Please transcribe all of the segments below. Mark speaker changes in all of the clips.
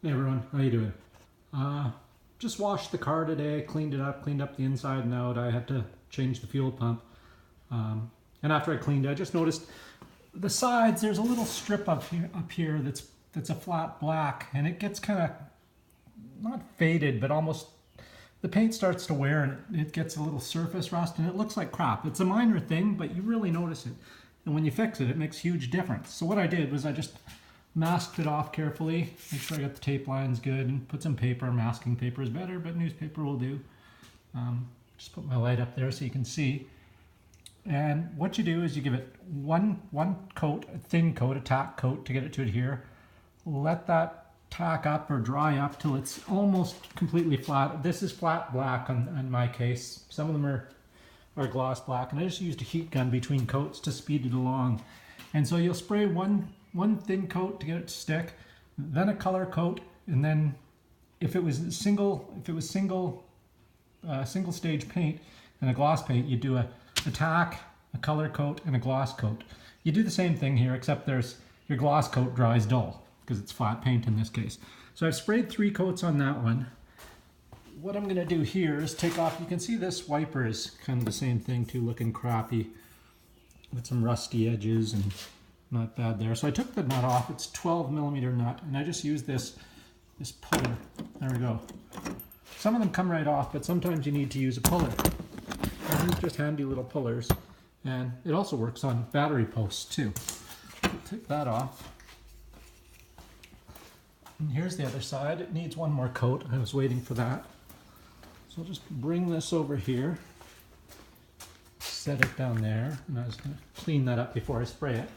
Speaker 1: Hey everyone, how you doing? Just washed the car today, cleaned it up, cleaned up the inside and out. I had to change the fuel pump. And after I cleaned it, I just noticed the sides, there's a little strip up here that's a flat black, and it gets kind of, not faded, but almost, the paint starts to wear and it gets a little surface rust and it looks like crap. It's a minor thing, but you really notice it. And when you fix it, it makes a huge difference. So what I did was I just masked it off carefully, make sure I got the tape lines good, and put some paper. Masking paper is better, but newspaper will do. Just put my light up there so you can see. And what you do is you give it one coat, a thin coat, a tack coat to get it to adhere. Let that tack up or dry up till it's almost completely flat. This is flat black in my case. Some of them are gloss black, and I just used a heat gun between coats to speed it along. And so you'll spray one thin coat to get it to stick, then a color coat, and then if it was single stage paint and a gloss paint, you do a tack, a color coat, and a gloss coat. You do the same thing here, except your gloss coat dries dull because it's flat paint in this case. So I've sprayed 3 coats on that one. What I'm going to do here is take off, you can see this wiper is kind of the same thing too, looking crappy with some rusty edges and not bad there. So I took the nut off. It's 12mm nut, and I just used this puller. There we go. Some of them come right off, but sometimes you need to use a puller. And these are just handy little pullers, and it also works on battery posts too. Take that off. And here's the other side. It needs one more coat. I was waiting for that. So I'll just bring this over here, set it down there, and I was going to clean that up before I spray it.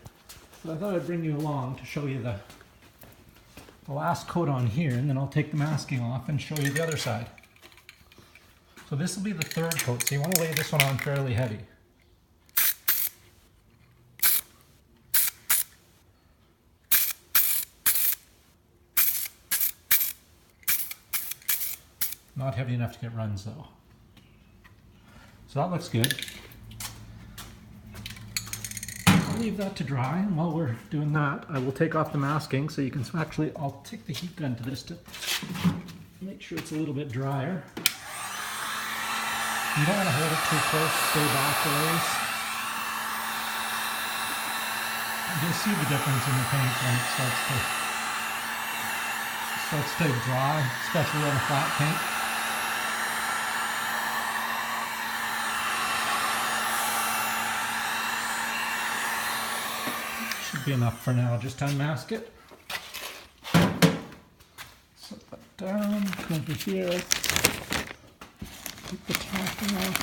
Speaker 1: But I thought I'd bring you along to show you the last coat on here, and then I'll take the masking off and show you the other side. So this will be the 3rd coat, so you want to lay this one on fairly heavy. Not heavy enough to get runs though. So that looks good. I'll leave that to dry, and while we're doing that, I will take off the masking so you can actually, I'll take the heat gun to this to make sure it's a little bit drier. You don't want to hold it too close, stay back a ways. You'll see the difference in the paint when it starts to dry, especially on a flat paint. Should be enough for now. Just unmask it. Set that down. Come over here. Take the top off.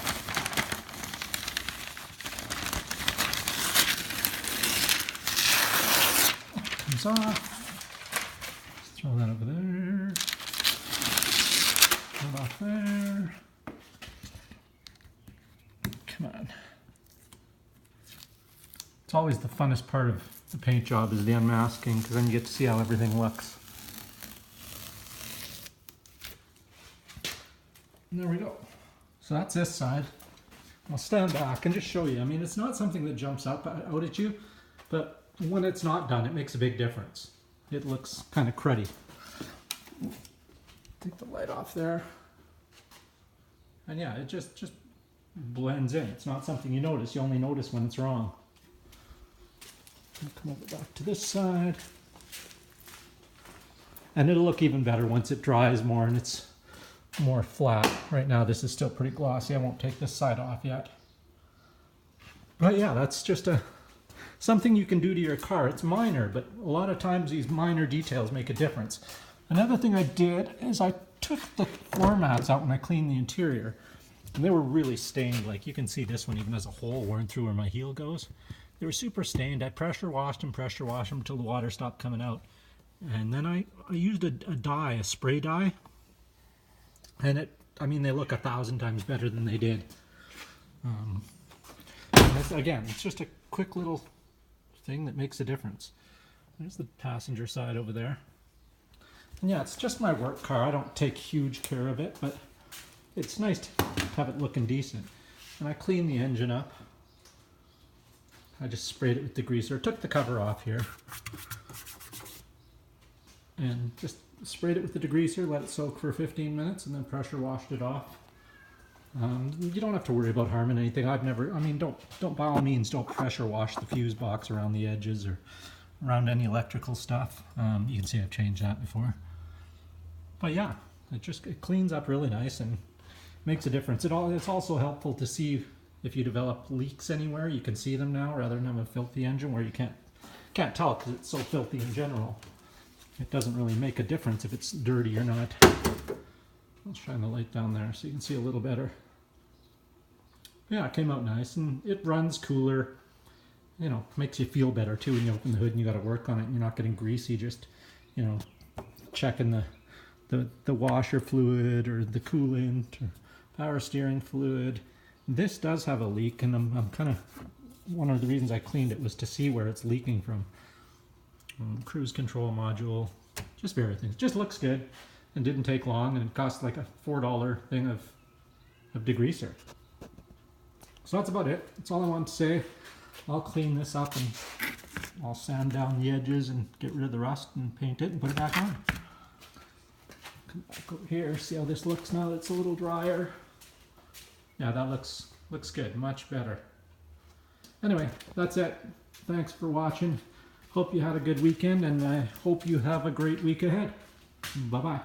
Speaker 1: Comes off. Just throw that over there. Throw it off there. Come on. It's always the funnest part of the paint job is the unmasking, because then you get to see how everything looks. And there we go. So that's this side. I'll stand back and just show you. I mean, it's not something that jumps up out at you, but when it's not done, it makes a big difference. It looks kind of cruddy. Take the light off there. And yeah, it just blends in. It's not something you notice. You only notice when it's wrong. Come over back to this side. And it'll look even better once it dries more and it's more flat. Right now this is still pretty glossy. I won't take this side off yet. But yeah, that's just something you can do to your car. It's minor, but a lot of times these minor details make a difference. Another thing I did is I took the floor mats out when I cleaned the interior, and they were really stained. Like you can see this one even has a hole worn through where my heel goes. They were super stained. I pressure washed them until the water stopped coming out. And then I used a dye, a spray dye. And they look 1,000 times better than they did. Again, it's just a quick little thing that makes a difference. There's the passenger side over there. And yeah, it's just my work car. I don't take huge care of it, but it's nice to have it looking decent. And I cleaned the engine up. I just sprayed it with degreaser, took the cover off here, and just sprayed it with the degreaser, let it soak for 15 minutes, and then pressure washed it off. You don't have to worry about harming anything. Don't by all means don't pressure wash the fuse box around the edges or around any electrical stuff. You can see I've changed that before. But yeah, it cleans up really nice and makes a difference. It's also helpful to see if you develop leaks anywhere. You can see them now rather than have a filthy engine where you can't tell because it's so filthy in general. It doesn't really make a difference if it's dirty or not. I'll shine the light down there so you can see a little better. Yeah, it came out nice and it runs cooler. You know, makes you feel better too when you open the hood and you got to work on it and you're not getting greasy just, you know, checking the washer fluid or the coolant or power steering fluid. This does have a leak, and I'm kind of, one of the reasons I cleaned it was to see where it's leaking from. Cruise control module, just various things. Just looks good and didn't take long, and it cost like a $4 thing of degreaser. So that's about it. That's all I wanted to say. I'll clean this up and I'll sand down the edges and get rid of the rust and paint it and put it back on. Come back over here, see how this looks now that it's a little drier. Yeah, that looks good, much better. Anyway, that's it. Thanks for watching. Hope you had a good weekend, and I hope you have a great week ahead. Bye-bye.